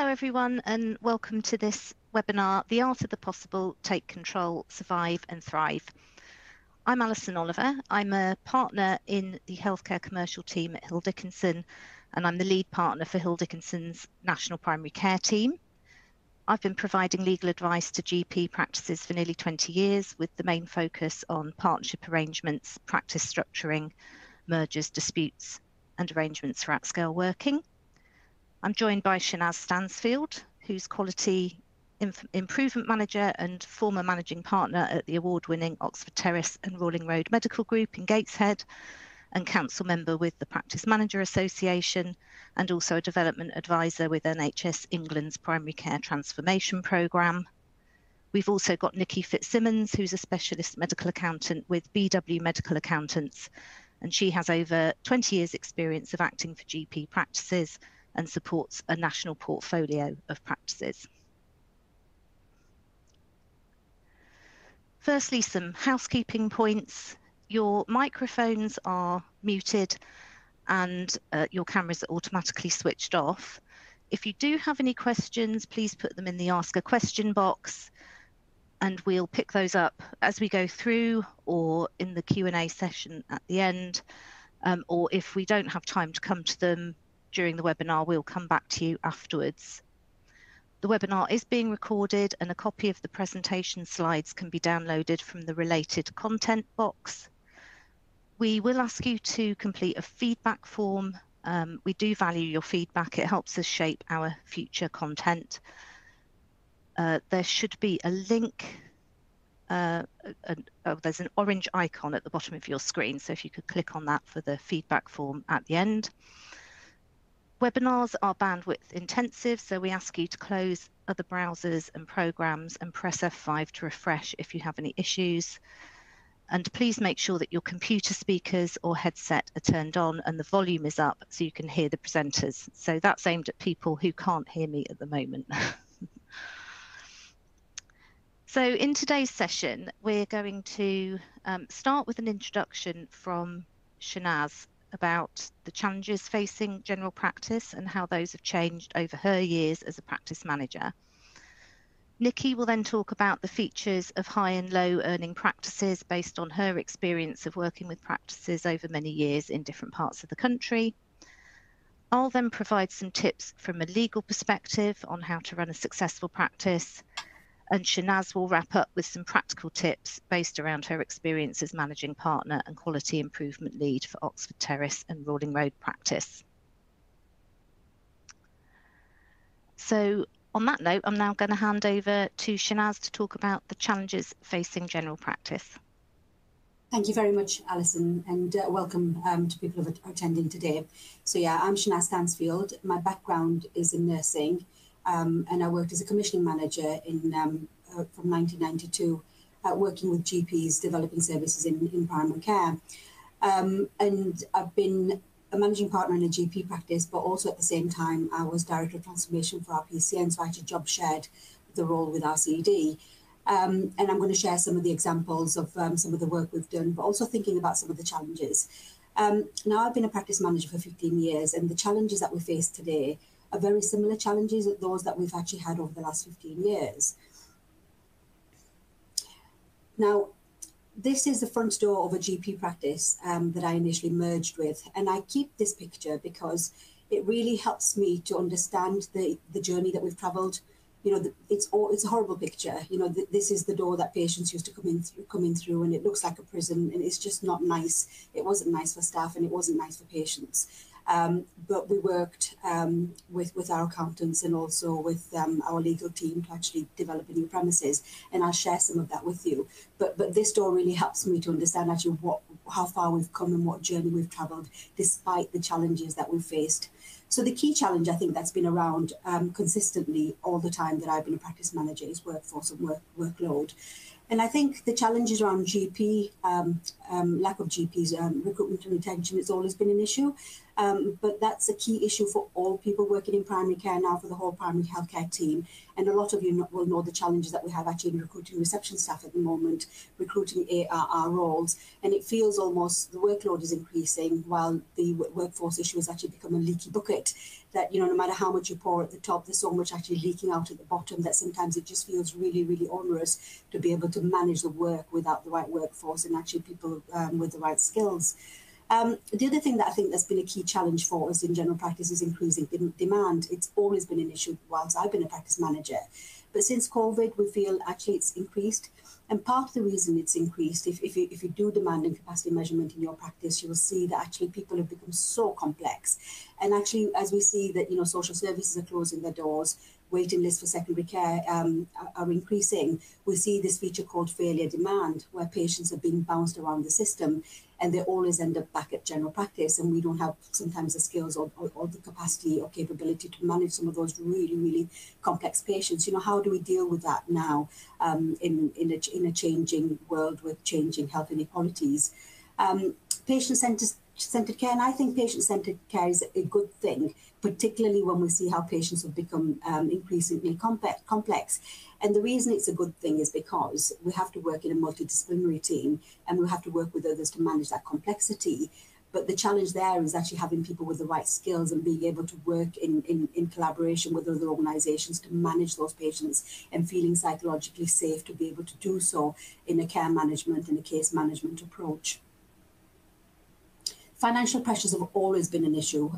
Hello everyone and welcome to this webinar, The Art of the Possible, Take Control, Survive and Thrive. I'm Alison Oliver. I'm a partner in the healthcare commercial team at Hill Dickinson, and I'm the lead partner for Hill Dickinson's National Primary Care team. I've been providing legal advice to GP practices for nearly 20 years, with the main focus on partnership arrangements, practice structuring, mergers, disputes and arrangements for at-scale working. I'm joined by Shanaz Stansfield, who's Quality Improvement Manager and former Managing Partner at the award-winning Oxford Terrace and Rolling Road Medical Group in Gateshead, and Council Member with the Practice Manager Association, and also a Development Advisor with NHS England's Primary Care Transformation Programme. We've also got Nikki Fitzsimmons, who's a Specialist Medical Accountant with BW Medical Accountants, and she has over 20 years' experience of acting for GP practices and supports a national portfolio of practices. Firstly, some housekeeping points. Your microphones are muted and your cameras are automatically switched off. If you do have any questions, please put them in the Ask a Question box and we'll pick those up as we go through or in the Q&A session at the end. Or if we don't have time to come to them during the webinar, we'll come back to you afterwards. The webinar is being recorded and a copy of the presentation slides can be downloaded from the related content box. We will ask you to complete a feedback form. We do value your feedback. It helps us shape our future content. There should be a link. There's an orange icon at the bottom of your screen, so if you could click on that for the feedback form at the end. Webinars are bandwidth intensive, so we ask you to close other browsers and programs and press F5 to refresh if you have any issues. And please make sure that your computer speakers or headset are turned on and the volume is up so you can hear the presenters. So that's aimed at people who can't hear me at the moment. So in today's session, we're going to start with an introduction from Shanaz about the challenges facing general practice and how those have changed over her years as a practice manager. Nikki will then talk about the features of high and low earning practices based on her experience of working with practices over many years in different parts of the country. I'll then provide some tips from a legal perspective on how to run a successful practice, and Shanaz will wrap up with some practical tips based around her experience as managing partner and quality improvement lead for Oxford Terrace and Rolling Road practice. So on that note, I'm now going to hand over to Shanaz to talk about the challenges facing general practice. Thank you very much, Alison, and welcome to people who are attending today. So yeah, I'm Shanaz Stansfield. My background is in nursing. And I worked as a commissioning manager from 1992, working with GPs developing services in primary care. And I've been a managing partner in a GP practice, but also at the same time, I was director of transformation for our PCN, so I had a job shared the role with our CD. And I'm going to share some of the examples of some of the work we've done, but also thinking about some of the challenges. Now, I've been a practice manager for 15 years, and the challenges that we face today are very similar challenges to those that we've actually had over the last 15 years. Now, this is the front door of a GP practice that I initially merged with. And I keep this picture because it really helps me to understand the journey that we've traveled. You know, it's a horrible picture. You know, this is the door that patients used to come in through, and it looks like a prison, and it's just not nice. It wasn't nice for staff, and it wasn't nice for patients. But we worked with our accountants and also with our legal team to actually develop a new premises, and I'll share some of that with you. But this door really helps me to understand actually how far we've come and what journey we've travelled despite the challenges that we've faced. So the key challenge I think that's been around consistently all the time that I've been a practice manager is workforce and workload. And I think the challenges around GP, lack of GPs, recruitment and retention has always been an issue. But that's a key issue for all people working in primary care now, for the whole primary healthcare team. And a lot of you will know the challenges that we have actually in recruiting reception staff at the moment, recruiting ARR roles. And it feels almost the workload is increasing while the workforce issue has actually become a leaky bucket bucket that, no matter how much you pour at the top, there's so much actually leaking out at the bottom that sometimes it just feels really, really onerous to be able to manage the work without the right workforce and actually people with the right skills. The other thing that I think that's been a key challenge for us in general practice is increasing demand. It's always been an issue whilst I've been a practice manager. But since COVID, we feel actually it's increased. And part of the reason it's increased, if you do demand and capacity measurement in your practice, you will see that actually people have become so complex. And actually, as we see that, social services are closing their doors, waiting lists for secondary care are increasing, we see this feature called failure demand, where patients are being bounced around the system and they always end up back at general practice, and we don't have sometimes the skills or the capacity or capability to manage some of those really, really complex patients. How do we deal with that now in a changing world with changing health inequalities? Patient-centered care, and I think patient-centered care is a good thing, particularly when we see how patients have become increasingly complex. And the reason it's a good thing is because we have to work in a multidisciplinary team and we have to work with others to manage that complexity. But the challenge there is actually having people with the right skills and being able to work in collaboration with other organisations to manage those patients and feeling psychologically safe to be able to do so in a care management and a case management approach. Financial pressures have always been an issue.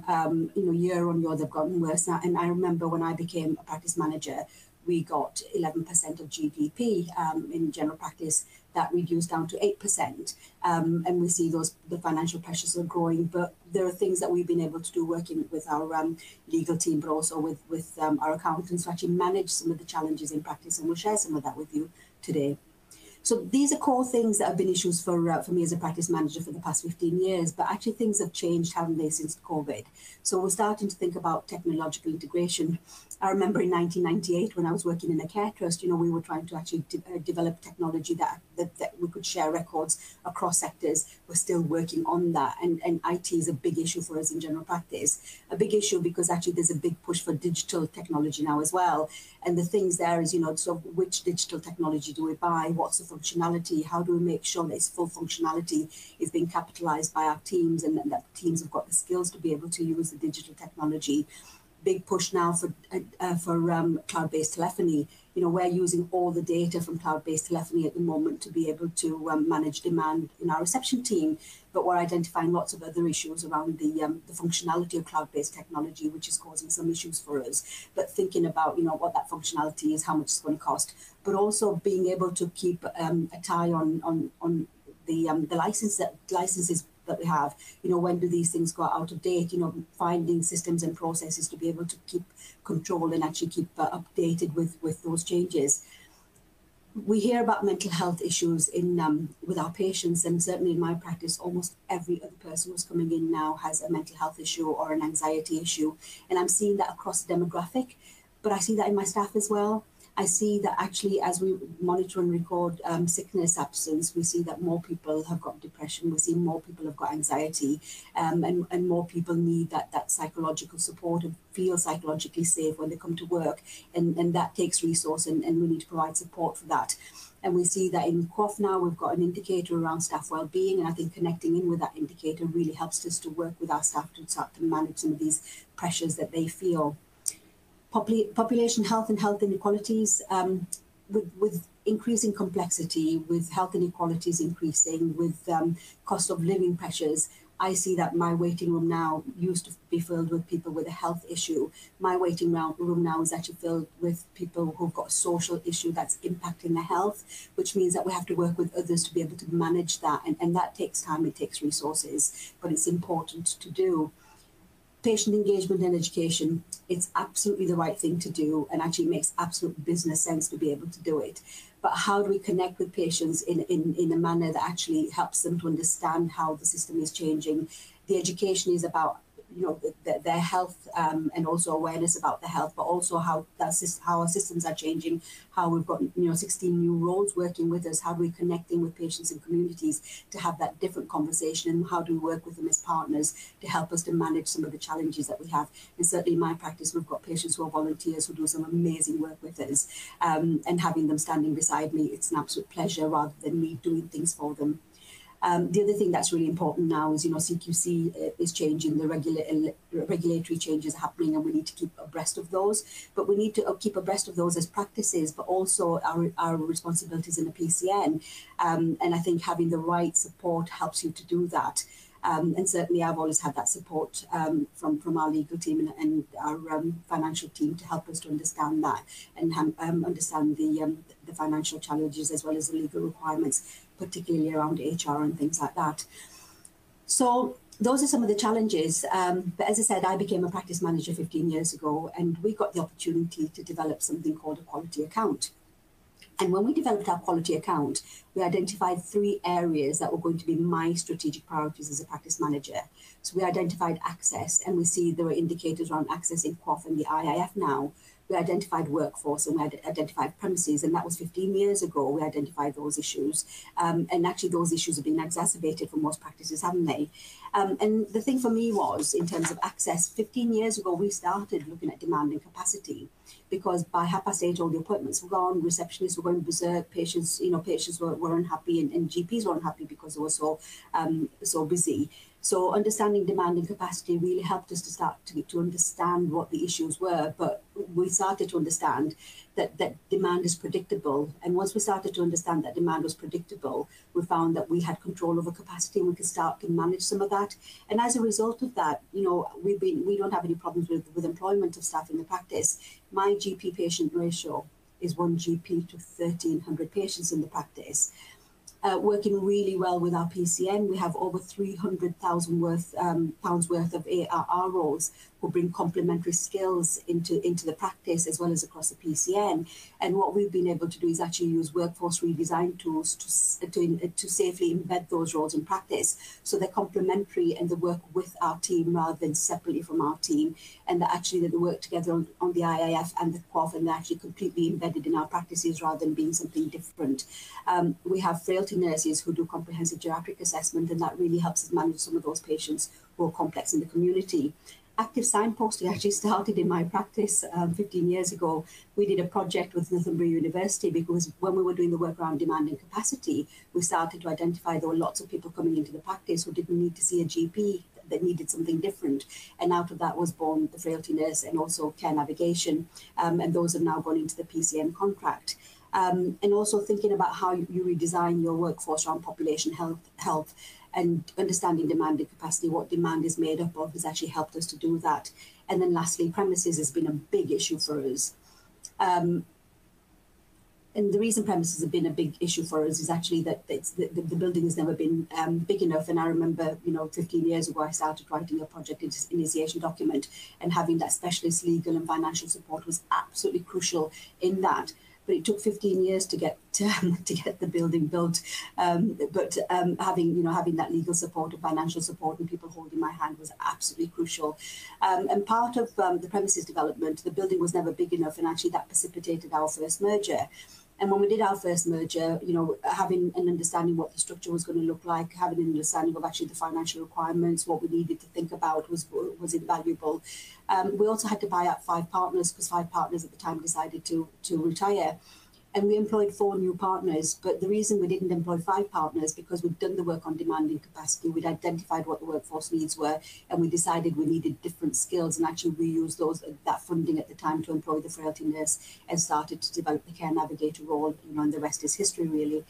Year on year, they've gotten worse now. And I remember when I became a practice manager, we got 11% of GDP in general practice. That reduced down to 8%. And we see the financial pressures are growing. But there are things that we've been able to do working with our legal team, but also with our accountants to actually manage some of the challenges in practice. And we'll share some of that with you today. So these are core things that have been issues for me as a practice manager for the past 15 years, but actually things have changed, haven't they, since COVID? So we're starting to think about technological integration. I remember in 1998 when I was working in a care trust, we were trying to actually develop technology that we could share records across sectors. We're still working on that, and IT is a big issue for us in general practice. A big issue because actually there's a big push for digital technology now as well. And the things there is, so which digital technology do we buy? What's the functionality? How do we make sure that its full functionality is being capitalized by our teams and that teams have got the skills to be able to use the digital technology? Big push now for cloud-based telephony. We're using all the data from cloud-based telephony at the moment to be able to manage demand in our reception team, but we're identifying lots of other issues around the functionality of cloud-based technology, which is causing some issues for us. But thinking about what that functionality is, how much it's going to cost, but also being able to keep a tie on the licenses that we have. When do these things go out of date? Finding systems and processes to be able to keep control and actually keep updated with those changes. We hear about mental health issues with our patients, and certainly in my practice, almost every other person who's coming in now has a mental health issue or an anxiety issue, and I'm seeing that across the demographic. But I see that in my staff as well. I see that actually as we monitor and record sickness absence, we see that more people have got depression, we see more people have got anxiety, and more people need that psychological support and feel psychologically safe when they come to work. And that takes resource, and we need to provide support for that. And we see that in QOF now, we've got an indicator around staff well-being, and I think connecting in with that indicator really helps us to work with our staff to start to manage some of these pressures that they feel. Population health and health inequalities, with increasing complexity, with health inequalities increasing, with cost of living pressures, I see that my waiting room now used to be filled with people with a health issue. My waiting room now is actually filled with people who've got a social issue that's impacting their health, which means that we have to work with others to be able to manage that. And that takes time, it takes resources, but it's important to do. Patient engagement and education, it's absolutely the right thing to do, and actually makes absolute business sense to be able to do it. But how do we connect with patients in a manner that actually helps them to understand how the system is changing? The education is about their health and also awareness about their health, but also how our systems are changing, how we've got 16 new roles working with us, how we're connecting with patients and communities to have that different conversation, and how do we work with them as partners to help us to manage some of the challenges that we have. And certainly in my practice, we've got patients who are volunteers who do some amazing work with us, and having them standing beside me, it's an absolute pleasure rather than me doing things for them. The other thing that's really important now is, CQC is changing, the regulatory changes are happening, and we need to keep abreast of those. But we need to keep abreast of those as practices, but also our responsibilities in the PCN. And I think having the right support helps you to do that. And certainly I've always had that support from our legal team and our financial team to help us to understand that and understand the financial challenges as well as the legal requirements, particularly around HR and things like that. So those are some of the challenges. But as I said, I became a practice manager 15 years ago, and we got the opportunity to develop something called a quality account. And when we developed our quality account, we identified 3 areas that were going to be my strategic priorities as a practice manager. So we identified access, and we see there are indicators around access in QOF and the IIF now. We identified workforce, and we identified premises, and that was 15 years ago. We identified those issues, and actually those issues have been exacerbated for most practices, haven't they? And the thing for me was, in terms of access, 15 years ago we started looking at demand and capacity, because by 8:30 all the appointments were gone, receptionists were going berserk, patients were unhappy, and GPs were unhappy because they were so busy. So understanding demand and capacity really helped us to start to understand what the issues were. But we started to understand that demand is predictable. And once we started to understand that demand was predictable, we found that we had control over capacity, and we could start to manage some of that. And as a result of that, we don't have any problems with employment of staff in the practice. My GP patient ratio is 1 GP to 1,300 patients in the practice. Working really well with our PCN. We have over 300,000 pounds worth of ARR roles who bring complementary skills into the practice as well as across the PCN. And what we've been able to do is actually use workforce redesign tools to safely embed those roles in practice. So they're complementary and they work with our team rather than separately from our team. And that they work together on the IIF and the QOF, and they're actually completely embedded in our practices rather than being something different. We have frailty nurses who do comprehensive geriatric assessment, and that really helps us manage some of those patients who are complex in the community. Active signposting actually started in my practice 15 years ago. We did a project with Northumbria University because when we were doing the work around demand and capacity, we started to identify there were lots of people coming into the practice who didn't need to see a GP, that needed something different. And out of that was born the frailty nurse and also care navigation. And those have now gone into the PCN contract. And also thinking about how you redesign your workforce around population health and understanding demand and capacity, what demand is made up of, has actually helped us to do that. And then lastly, premises has been a big issue for us. And the reason premises have been a big issue for us is actually that the building has never been big enough. And I remember, 15 years ago, I started writing a project initiation document, and having that specialist legal and financial support was absolutely crucial in that. But it took 15 years to get the building built. But having that legal support and financial support and people holding my hand was absolutely crucial. And part of the premises development, the building was never big enough, and actually that precipitated our first merger. And when we did our first merger, having an understanding what the structure was going to look like, having an understanding of actually the financial requirements, what we needed to think about was invaluable. We also had to buy out 5 partners because 5 partners at the time decided to retire. And we employed 4 new partners, but the reason we didn't employ 5 partners because we'd done the work on demand and capacity, we'd identified what the workforce needs were, and we decided we needed different skills, and actually we used that funding at the time to employ the frailty nurse and started to develop the care navigator role, and the rest is history really.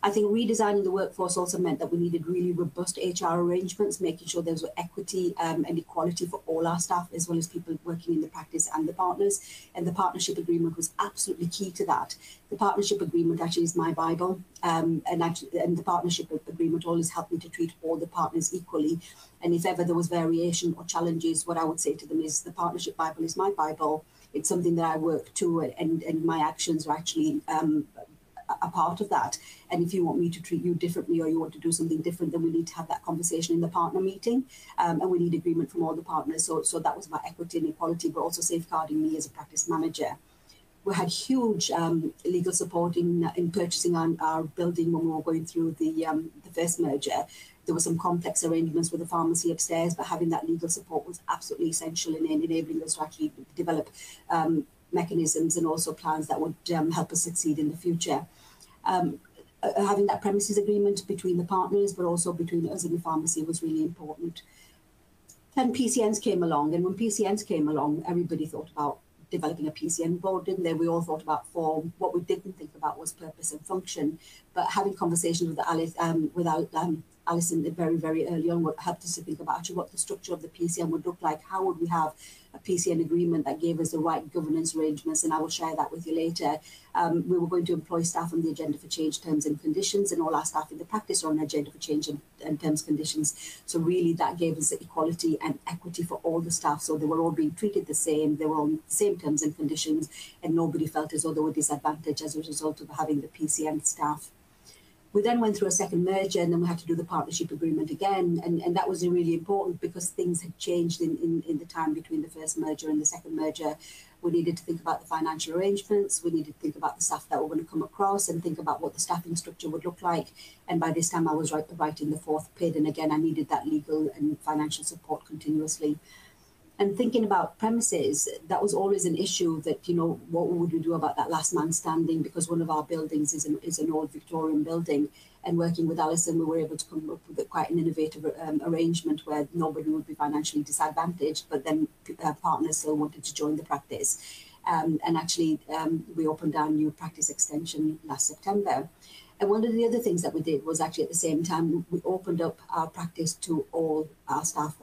I think redesigning the workforce also meant that we needed really robust HR arrangements, making sure there was equity and equality for all our staff, as well as people working in the practice and the partners. And the partnership agreement was absolutely key to that. The partnership agreement actually is my Bible, and the partnership agreement always helped me to treat all the partners equally. And if ever there was variation or challenges, what I would say to them is the partnership Bible is my Bible. It's something that I work to, and my actions are actually a part of that. And if you want me to treat you differently or you want to do something different, then we need to have that conversation in the partner meeting, and we need agreement from all the partners. So that was about equity and equality, but also safeguarding me as a practice manager. We had huge legal support in purchasing our building when we were going through the first merger. There were some complex arrangements with the pharmacy upstairs, but having that legal support was absolutely essential in enabling us to actually develop mechanisms and also plans that would help us succeed in the future. having that premises agreement between the partners, but also between us and the pharmacy was really important. Then PCNs came along, and when PCNs came along, everybody thought about developing a PCN board, didn't they? We all thought about form. What we didn't think about was purpose and function. But having conversations with Alison very, very early on, what helped us to think about actually what the structure of the PCN would look like. How would we have a PCN agreement that gave us the right governance arrangements? And I will share that with you later. We were going to employ staff on the agenda for change terms and conditions, and all our staff in the practice are on the agenda for change and terms and conditions. So really that gave us equality and equity for all the staff. So they were all being treated the same. They were on the same terms and conditions, and nobody felt as though they were disadvantaged as a result of having the PCN staff. We then went through a second merger, and then we had to do the partnership agreement again. And that was really important because things had changed in the time between the first merger and the second merger. We needed to think about the financial arrangements. We needed to think about the staff that were going to come across and think about what the staffing structure would look like. And by this time, I was writing the fourth PID. And again, I needed that legal and financial support continuously. And thinking about premises, that was always an issue that, what would we do about that last man standing? Because one of our buildings is an old Victorian building. And working with Alison, we were able to come up with quite an innovative arrangement where nobody would be financially disadvantaged, but then partners still wanted to join the practice. And actually, we opened our new practice extension last September. And one of the other things that we did was actually at the same time, we opened up our practice to all our staff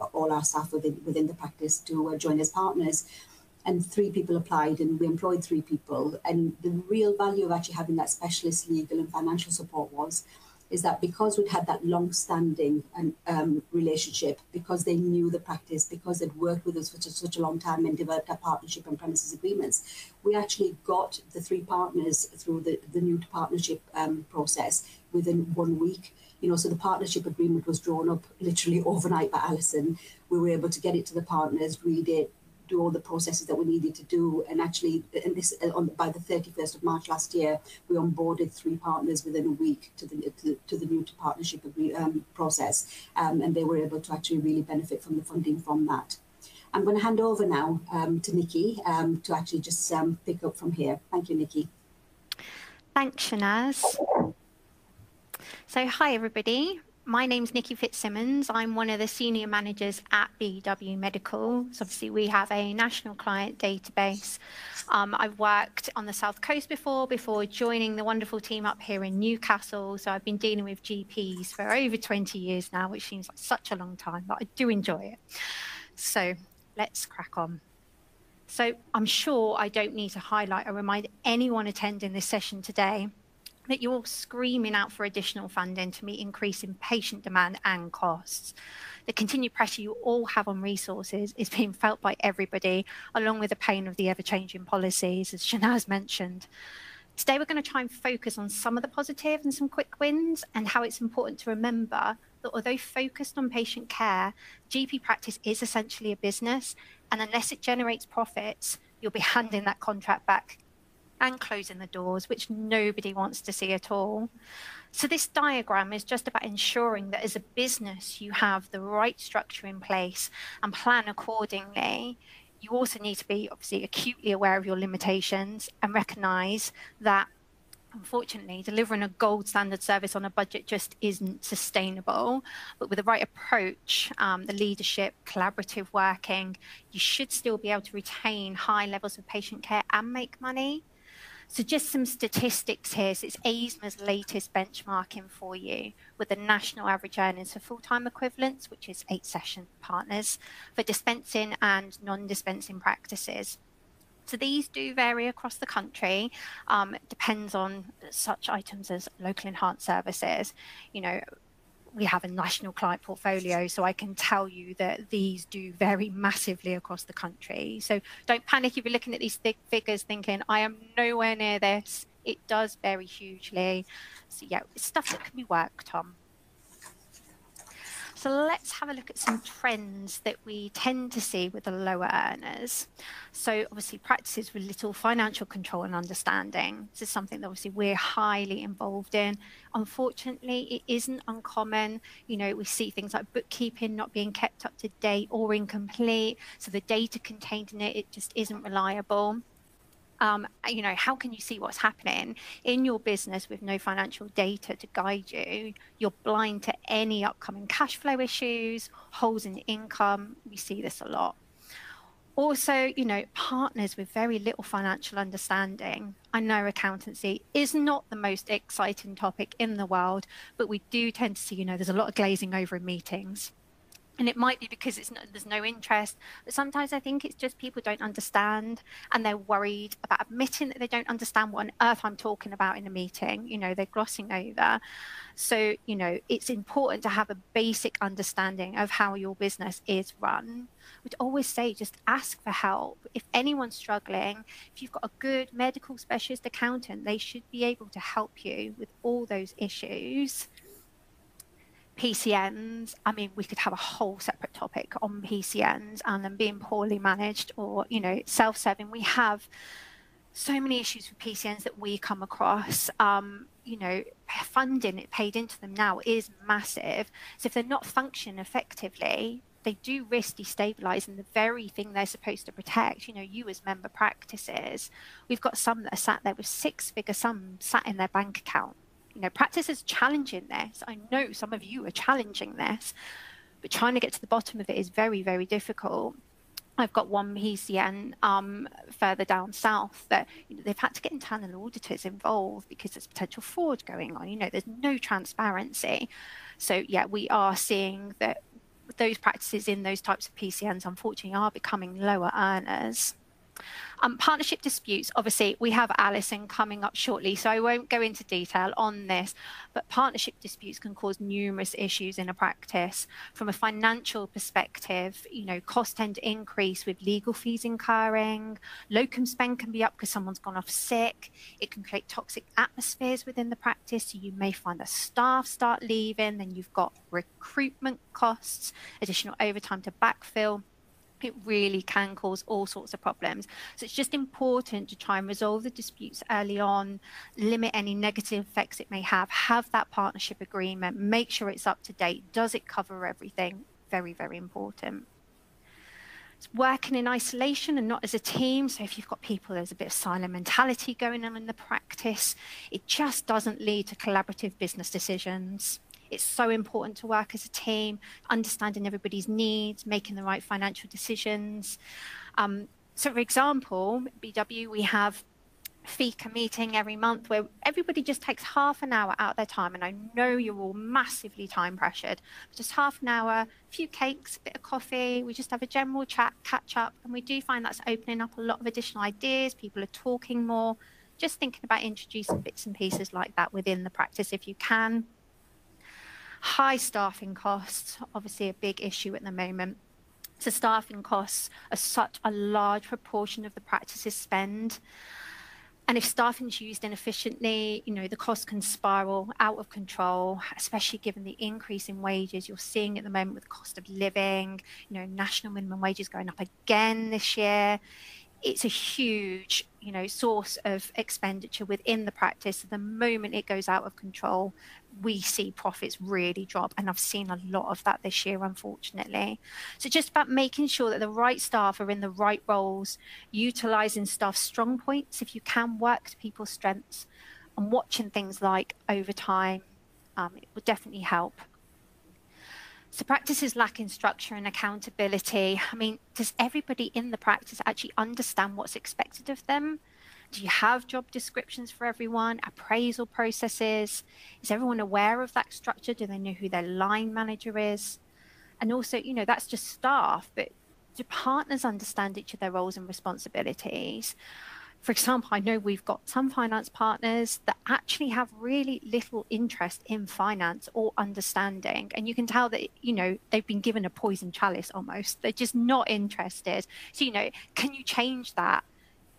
within the practice to join as partners. And 3 people applied, and we employed 3 people. And the real value of actually having that specialist legal and financial support is that because we'd had that long-standing relationship, because they knew the practice, because they'd worked with us for such a long time and developed our partnership and premises agreements, we actually got the 3 partners through the new partnership process within 1 week. So the partnership agreement was drawn up literally overnight by Alison. We were able to get it to the partners, read it, do all the processes that we needed to do, and actually, by the 31st of March last year, we onboarded 3 partners within a week to the new partnership process, and they were able to actually really benefit from the funding from that. I'm going to hand over now to Nikki to actually just pick up from here. Thank you, Nikki. Thanks, Shanaz. So hi, everybody. My name's Nikki Fitzsimmons. I'm one of the senior managers at BW Medical. So obviously we have a national client database. I've worked on the South Coast before joining the wonderful team up here in Newcastle. So I've been dealing with GPs for over 20 years now, which seems like such a long time, but I do enjoy it. So let's crack on. So I'm sure I don't need to highlight or remind anyone attending this session today that you're all screaming out for additional funding to meet increasing patient demand and costs. The continued pressure you all have on resources is being felt by everybody, along with the pain of the ever-changing policies, as Shanaz mentioned. Today, we're going to try and focus on some of the positives and some quick wins, and how it's important to remember that although focused on patient care, GP practice is essentially a business, and unless it generates profits, you'll be handing that contract back and closing the doors, which nobody wants to see at all. So this diagram is just about ensuring that as a business, you have the right structure in place and plan accordingly. You also need to be obviously acutely aware of your limitations and recognise that unfortunately, delivering a gold standard service on a budget just isn't sustainable. But with the right approach, the leadership, collaborative working, you should still be able to retain high levels of patient care and make money. So just some statistics here. So it's AISMA's latest benchmarking for you with the national average earnings for full-time equivalents, which is 8 session partners, for dispensing and non-dispensing practices. So these do vary across the country. It depends on such items as local enhanced services. We have a national client portfolio, so I can tell you that these do vary massively across the country. So don't panic if you're looking at these figures thinking, I am nowhere near this. It does vary hugely. So yeah, it's stuff that can be worked on. So let's have a look at some trends that we tend to see with the lower earners. So obviously practices with little financial control and understanding. This is something that obviously we're highly involved in. Unfortunately, it isn't uncommon. We see things like bookkeeping not being kept up to date or incomplete. So the data contained in it just isn't reliable. You know, how can you see what's happening in your business with no financial data to guide you? You're blind to any upcoming cash flow issues, holes in income. We see this a lot. Also, you know, partners with very little financial understanding. I know accountancy is not the most exciting topic in the world, but we do tend to see, you know, there's a lot of glazing over in meetings. And it might be because there's no interest, but sometimes I think it's just people don't understand and they're worried about admitting that they don't understand what on earth I'm talking about in a meeting. You know, they're glossing over. So, you know, it's important to have a basic understanding of how your business is run. We'd always say just ask for help. If anyone's struggling, if you've got a good medical specialist accountant, they should be able to help you with all those issues. PCNs, I mean, we could have a whole separate topic on PCNs and them being poorly managed or, you know, self-serving. We have so many issues with PCNs that we come across. You know, funding paid into them now is massive. So if they're not functioning effectively, they do risk destabilizing the very thing they're supposed to protect. You know, you as member practices, we've got some that are sat there with six-figure sums sat in their bank account. You know, practice is challenging this. I know some of you are challenging this, but trying to get to the bottom of it is very, very difficult. I've got one PCN further down south that, you know, they've had to get internal auditors involved because there's potential fraud going on. You know, there's no transparency. So yeah, we are seeing that those practices in those types of PCNs, unfortunately, are becoming lower earners. Partnership disputes, obviously, we have Alison coming up shortly, so I won't go into detail on this, but partnership disputes can cause numerous issues in a practice. From a financial perspective, you know, costs tend to increase with legal fees incurring, locum spend can be up because someone's gone off sick, it can create toxic atmospheres within the practice, so you may find the staff start leaving, then you've got recruitment costs, additional overtime to backfill. It really can cause all sorts of problems. So it's just important to try and resolve the disputes early on, limit any negative effects it may have that partnership agreement, make sure it's up to date. Does it cover everything? Very, very important. It's working in isolation and not as a team. So if you've got people, there's a bit of silent mentality going on in the practice, it just doesn't lead to collaborative business decisions. It's so important to work as a team, understanding everybody's needs, making the right financial decisions. So for example, BW, we have a FICA meeting every month where everybody just takes half an hour out of their time. And I know you're all massively time pressured, but just half an hour, a few cakes, a bit of coffee. We just have a general chat, catch up. And we do find that's opening up a lot of additional ideas. People are talking more, just thinking about introducing bits and pieces like that within the practice if you can. High staffing costs, obviously a big issue at the moment. So staffing costs are such a large proportion of the practice's spend. And if staffing is used inefficiently, you know, the costs can spiral out of control, especially given the increase in wages you're seeing at the moment with the cost of living, you know, national minimum wages going up again this year. It's a huge, you know, source of expenditure within the practice. The moment it goes out of control, we see profits really drop. And I've seen a lot of that this year, unfortunately. So just about making sure that the right staff are in the right roles, utilising staff's strong points, if you can work to people's strengths, and watching things like overtime, it will definitely help. So practices lacking structure and accountability. I mean, does everybody in the practice actually understand what's expected of them? Do you have job descriptions for everyone, appraisal processes? Is everyone aware of that structure? Do they know who their line manager is? And also, you know, that's just staff, but do partners understand each of their roles and responsibilities? For example, I know we've got some finance partners that actually have really little interest in finance or understanding. And you can tell that, you know, they've been given a poison chalice almost. They're just not interested. So, you know, can you change that?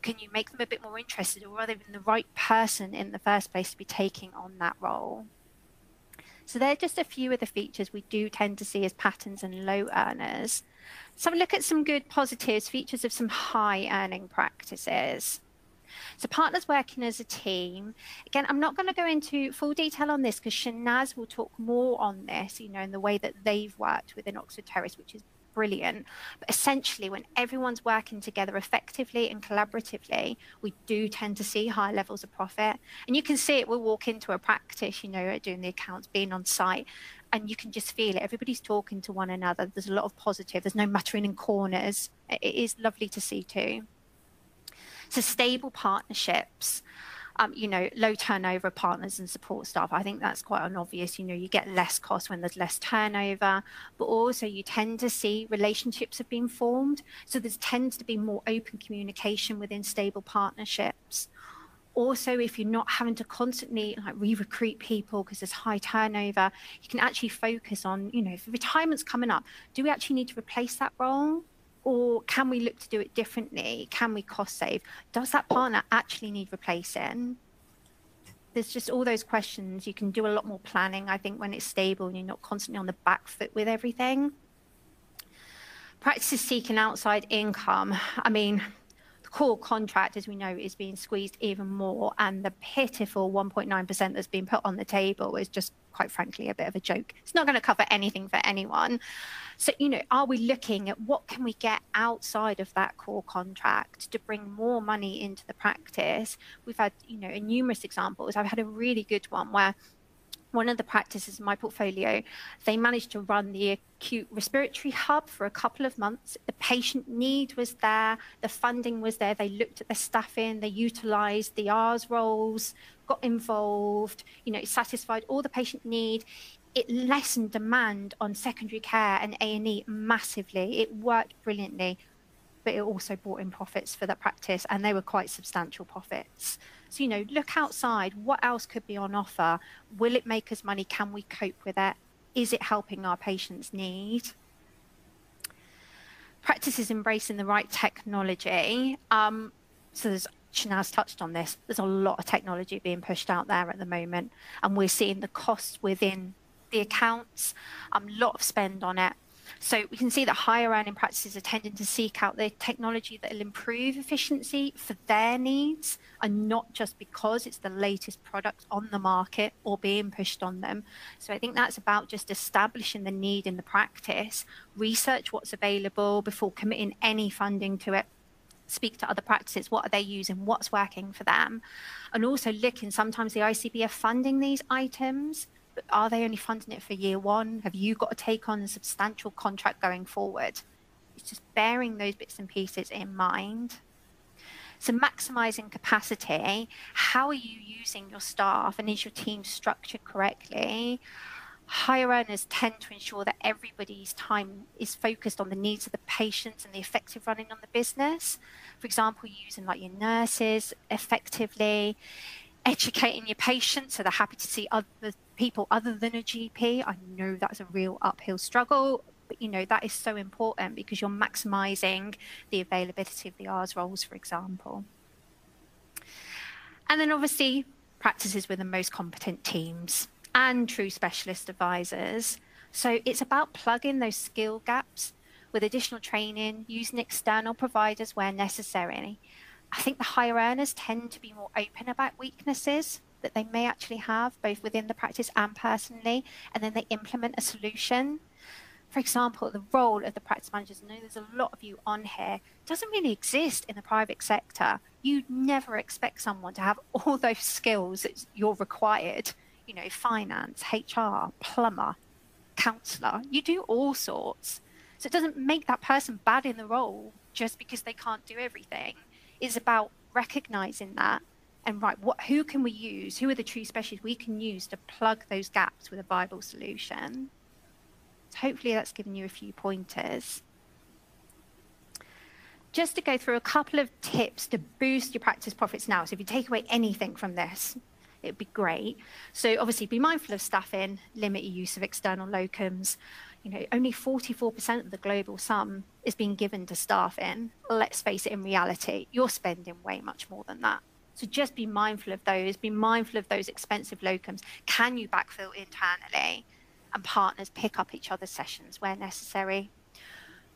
Can you make them a bit more interested, or are they the right person in the first place to be taking on that role? So they're just a few of the features we do tend to see as patterns and low earners. So have a look at some good positives, features of some high earning practices. So partners working as a team. Again, I'm not going to go into full detail on this because Shanaz will talk more on this, you know, in the way that they've worked within Oxford Terrace, which is brilliant. But essentially, when everyone's working together effectively and collaboratively, we do tend to see high levels of profit. And you can see it. We'll walk into a practice, you know, doing the accounts, being on site, and you can just feel it. Everybody's talking to one another. There's a lot of positive. There's no muttering in corners. It is lovely to see too. So stable partnerships. You know, low turnover partners and support staff. I think that's quite an obvious, you know, you get less cost when there's less turnover, but also you tend to see relationships have been formed. So there tends to be more open communication within stable partnerships. Also, if you're not having to constantly like re-recruit people because there's high turnover, you can actually focus on, you know, if retirement's coming up, do we actually need to replace that role? Or can we look to do it differently? Can we cost save? Does that partner actually need replacing? There's just all those questions. You can do a lot more planning, I think, when it's stable and you're not constantly on the back foot with everything. Practices seeking outside income. I mean, the core contract, as we know, is being squeezed even more, and the pitiful 1.9% that's been put on the table is just, quite frankly, a bit of a joke. It's not going to cover anything for anyone. So, you know, are we looking at what can we get outside of that core contract to bring more money into the practice? We've had, you know, numerous examples. I've had a really good one where one of the practices in my portfolio, they managed to run the acute respiratory hub for a couple of months. The patient need was there, the funding was there. They looked at the staffing, they utilized the R's roles, got involved, you know, satisfied all the patient need. It lessened demand on secondary care and A&E massively. It worked brilliantly, but it also brought in profits for that practice, and they were quite substantial profits. So, you know, look outside. What else could be on offer? Will it make us money? Can we cope with it? Is it helping our patients' need? Practices embracing the right technology. So there's, Shanaz touched on this, there's a lot of technology being pushed out there at the moment, and we're seeing the costs within the accounts, a lot of spend on it. So we can see that higher earning practices are tending to seek out the technology that will improve efficiency for their needs, and not just because it's the latest product on the market or being pushed on them. So I think that's about just establishing the need in the practice, research what's available before committing any funding to it. Speak to other practices, what are they using, what's working for them, and also looking, sometimes the ICB are funding these items, but are they only funding it for year one? Have you got to take on a substantial contract going forward? It's just bearing those bits and pieces in mind. So maximising capacity, how are you using your staff, and is your team structured correctly? Higher earners tend to ensure that everybody's time is focused on the needs of the patients and the effective running on the business. For example, using like your nurses effectively, educating your patients so they're happy to see other people other than a GP. I know that's a real uphill struggle, but you know, that is so important because you're maximising the availability of the R's roles, for example. And then obviously practices with the most competent teams and true specialist advisors. So it's about plugging those skill gaps with additional training, using external providers where necessary. I think the higher earners tend to be more open about weaknesses that they may actually have, both within the practice and personally, and then they implement a solution. For example, the role of the practice managers, I know there's a lot of you on here, doesn't really exist in the private sector. You'd never expect someone to have all those skills that you're required, you know, finance, HR, plumber, counsellor, you do all sorts. So it doesn't make that person bad in the role just because they can't do everything. It's about recognising that and right, who can we use? Who are the true specialists we can use to plug those gaps with a viable solution? So hopefully that's given you a few pointers. Just to go through a couple of tips to boost your practice profits now. So if you take away anything from this, it'd be great. So obviously be mindful of staffing, limit your use of external locums. You know, only 44% of the global sum is being given to staffing. Let's face it, in reality, you're spending way much more than that. So just be mindful of those, be mindful of those expensive locums. Can you backfill internally? And partners pick up each other's sessions where necessary.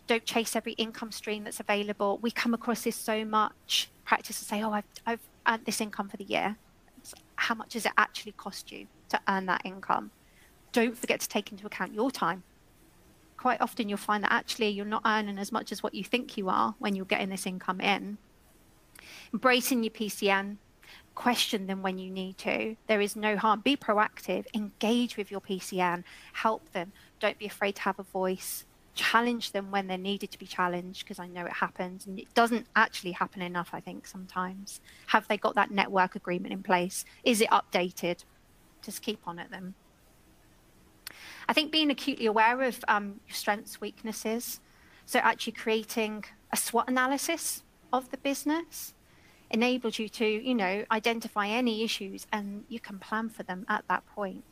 Don't chase every income stream that's available. We come across this so much. Practices say, oh, I've earned this income for the year. How much does it actually cost you to earn that income? Don't forget to take into account your time, quite often you'll find that actually you're not earning as much as what you think you are when you're getting this income in. Embracing your PCN, question them when you need to. There is no harm. Be proactive, engage with your PCN, help them. Don't be afraid to have a voice. Challenge them when they're needed to be challenged, because I know it happens, and it doesn't actually happen enough, I think, sometimes. Have they got that network agreement in place? Is it updated? Just keep on at them. I think being acutely aware of your strengths, weaknesses, so actually creating a SWOT analysis of the business enables you to, you know, identify any issues, and you can plan for them at that point.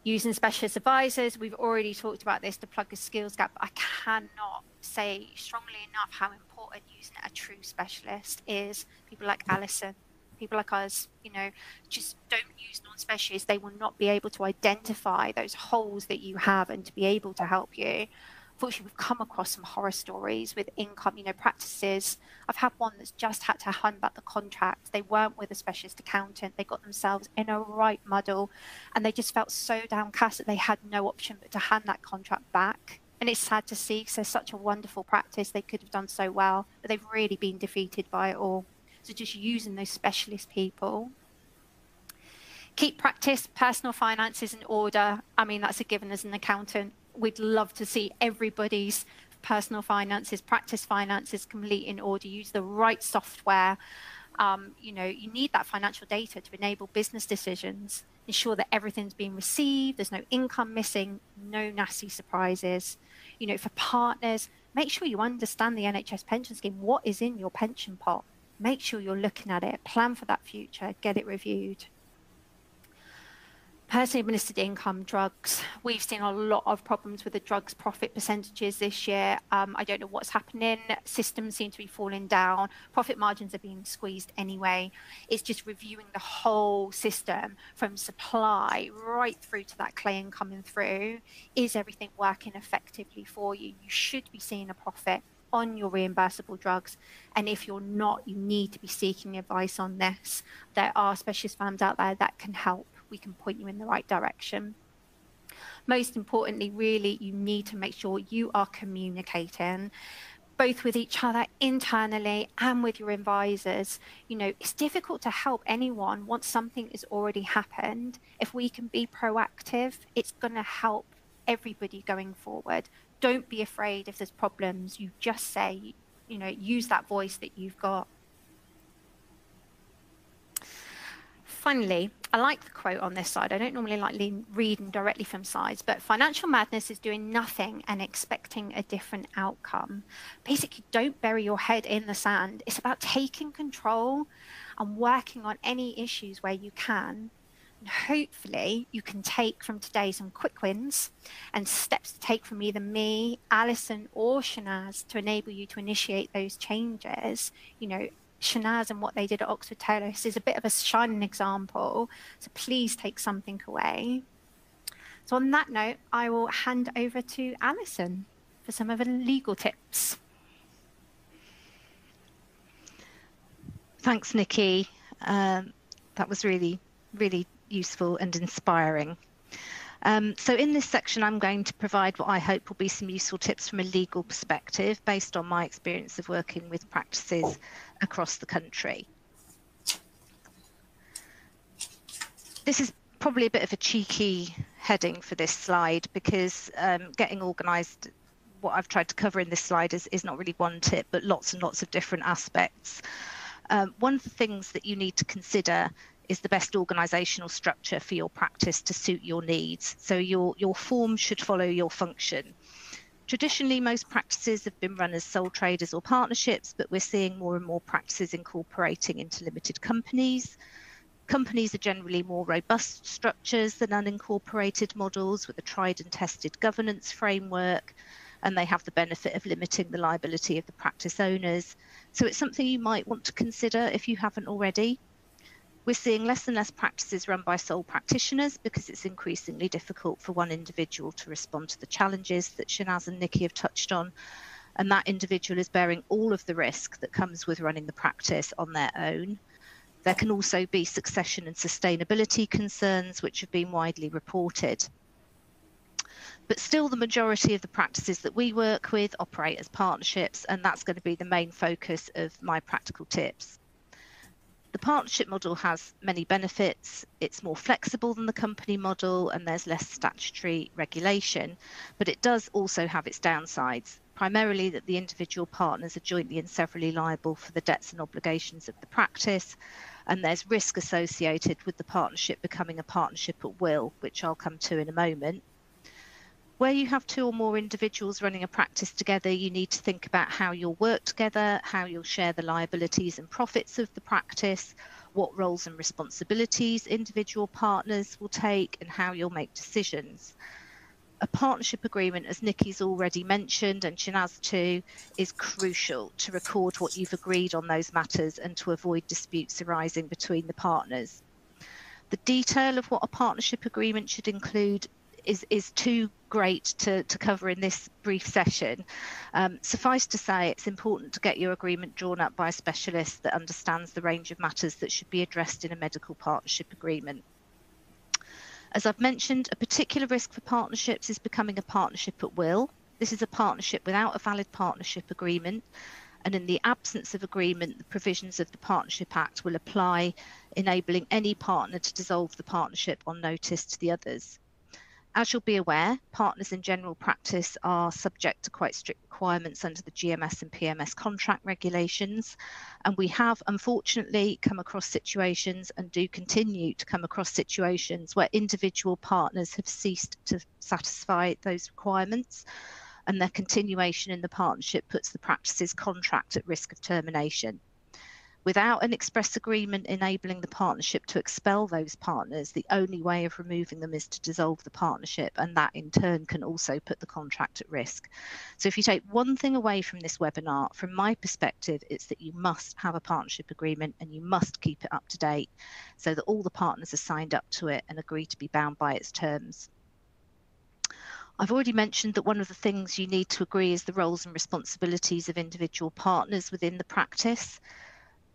Using specialist advisors, we've already talked about this to plug a skills gap. I cannot say strongly enough how important using a true specialist is. People like Alison, people like us, you know, just don't use non-specialists. They will not be able to identify those holes that you have and to be able to help you. Unfortunately, we've come across some horror stories with income, you know, practices. I've had one that's just had to hand back the contract. They weren't with a specialist accountant. They got themselves in a right muddle, and they just felt so downcast that they had no option but to hand that contract back. And it's sad to see, because they're such a wonderful practice. They could have done so well, but they've really been defeated by it all. So just using those specialist people. Keep practice, personal finances in order. I mean, that's a given as an accountant. We'd love to see everybody's personal finances, practice finances complete in order. Use the right software. You know, you need that financial data to enable business decisions. Ensure that everything's being received. There's no income missing, no nasty surprises. You know, for partners, make sure you understand the NHS pension scheme. What is in your pension pot? Make sure you're looking at it. Plan for that future. Get it reviewed. Personally administered income, drugs. We've seen a lot of problems with the drugs profit percentages this year. I don't know what's happening. Systems seem to be falling down. Profit margins are being squeezed anyway. It's just reviewing the whole system from supply right through to that claim coming through. Is everything working effectively for you? You should be seeing a profit on your reimbursable drugs, and if you're not, you need to be seeking advice on this. There are specialist firms out there that can help. We can point you in the right direction. Most importantly, really, you need to make sure you are communicating both with each other internally and with your advisors. You know, it's difficult to help anyone once something has already happened. If we can be proactive, it's going to help everybody going forward. Don't be afraid if there's problems. You just say, you know, use that voice that you've got. Finally, I like the quote on this side. I don't normally like reading directly from sides, but financial madness is doing nothing and expecting a different outcome. Basically, don't bury your head in the sand. It's about taking control and working on any issues where you can. And hopefully, you can take from today some quick wins and steps to take from either me, Alison, or Shanaz to enable you to initiate those changes. You know, Shanaz and what they did at Oxford Taylors is a bit of a shining example, so please take something away. So on that note, I will hand over to Alison for some of the legal tips. Thanks, Nikki. That was really, really useful and inspiring. So in this section, I'm going to provide what I hope will be some useful tips from a legal perspective based on my experience of working with practices across the country. This is probably a bit of a cheeky heading for this slide because getting organised, what I've tried to cover in this slide is not really one tip, but lots and lots of different aspects. One of the things that you need to consider is the best organisational structure for your practice to suit your needs. So your form should follow your function. Traditionally, most practices have been run as sole traders or partnerships, but we're seeing more and more practices incorporating into limited companies. Companies are generally more robust structures than unincorporated models with a tried and tested governance framework, and they have the benefit of limiting the liability of the practice owners. So it's something you might want to consider if you haven't already. We're seeing less and less practices run by sole practitioners because it's increasingly difficult for one individual to respond to the challenges that Shanaz and Nikki have touched on. And that individual is bearing all of the risk that comes with running the practice on their own. There can also be succession and sustainability concerns, which have been widely reported. But still, the majority of the practices that we work with operate as partnerships, and that's going to be the main focus of my practical tips. The partnership model has many benefits. It's more flexible than the company model and there's less statutory regulation, but it does also have its downsides, primarily that the individual partners are jointly and severally liable for the debts and obligations of the practice, and there's risk associated with the partnership becoming a partnership at will, which I'll come to in a moment. Where you have two or more individuals running a practice together, you need to think about how you'll work together, how you'll share the liabilities and profits of the practice, what roles and responsibilities individual partners will take, and how you'll make decisions. A partnership agreement, as Nikki's already mentioned, and Shanaz too, is crucial to record what you've agreed on those matters and to avoid disputes arising between the partners. The detail of what a partnership agreement should include is too great to cover in this brief session. Suffice to say, it's important to get your agreement drawn up by a specialist that understands the range of matters that should be addressed in a medical partnership agreement. As I've mentioned, a particular risk for partnerships is becoming a partnership at will. This is a partnership without a valid partnership agreement, and in the absence of agreement, the provisions of the Partnership Act will apply, enabling any partner to dissolve the partnership on notice to the others. As you'll be aware, partners in general practice are subject to quite strict requirements under the GMS and PMS contract regulations, and we have unfortunately come across situations and do continue to come across situations where individual partners have ceased to satisfy those requirements, and their continuation in the partnership puts the practice's contract at risk of termination. Without an express agreement enabling the partnership to expel those partners, the only way of removing them is to dissolve the partnership, and that in turn can also put the contract at risk. So if you take one thing away from this webinar, from my perspective, it's that you must have a partnership agreement and you must keep it up to date so that all the partners are signed up to it and agree to be bound by its terms. I've already mentioned that one of the things you need to agree is the roles and responsibilities of individual partners within the practice.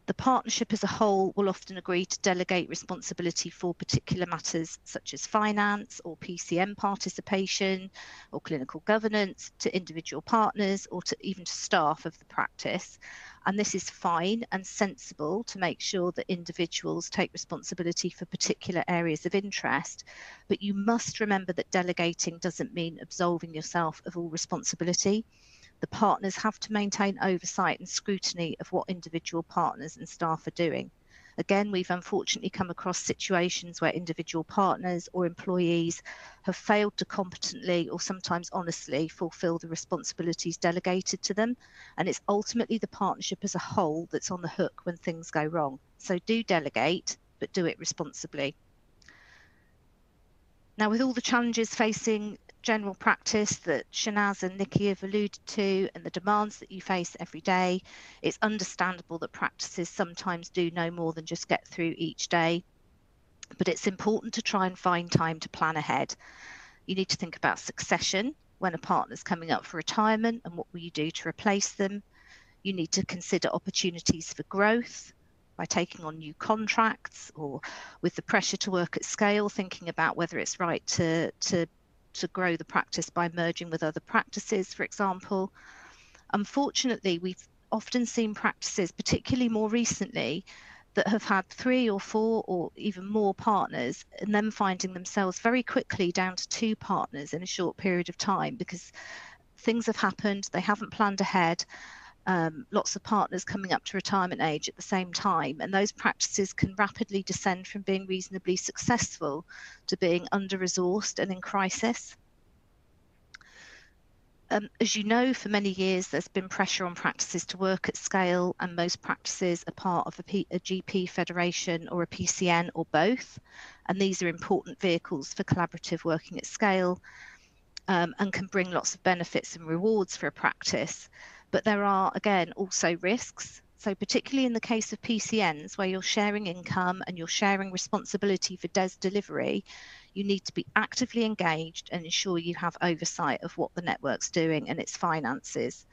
The partnership as a whole will often agree to delegate responsibility for particular matters such as finance or PCM participation or clinical governance to individual partners or even to staff of the practice. And this is fine and sensible to make sure that individuals take responsibility for particular areas of interest. But you must remember that delegating doesn't mean absolving yourself of all responsibility. The partners have to maintain oversight and scrutiny of what individual partners and staff are doing. Again, we've unfortunately come across situations where individual partners or employees have failed to competently or sometimes honestly fulfill the responsibilities delegated to them, and it's ultimately the partnership as a whole that's on the hook when things go wrong. So do delegate, but do it responsibly. Now, with all the challenges facing general practice that Shanaz and Nikki have alluded to and the demands that you face every day, it's understandable that practices sometimes do no more than just get through each day. But it's important to try and find time to plan ahead. You need to think about succession when a partner's coming up for retirement and what will you do to replace them. You need to consider opportunities for growth by taking on new contracts, or with the pressure to work at scale, thinking about whether it's right to grow the practice by merging with other practices, for example. Unfortunately, we've often seen practices, particularly more recently, that have had 3 or 4 or even more partners, and then finding themselves very quickly down to 2 partners in a short period of time because things have happened, they haven't planned ahead. Lots of partners coming up to retirement age at the same time, and those practices can rapidly descend from being reasonably successful to being under-resourced and in crisis. As you know, for many years there's been pressure on practices to work at scale, and most practices are part of a GP federation or a PCN or both, and these are important vehicles for collaborative working at scale, and can bring lots of benefits and rewards for a practice. But there are, again, also risks. So particularly in the case of PCNs, where you're sharing income and you're sharing responsibility for DES delivery, you need to be actively engaged and ensure you have oversight of what the network's doing and its finances.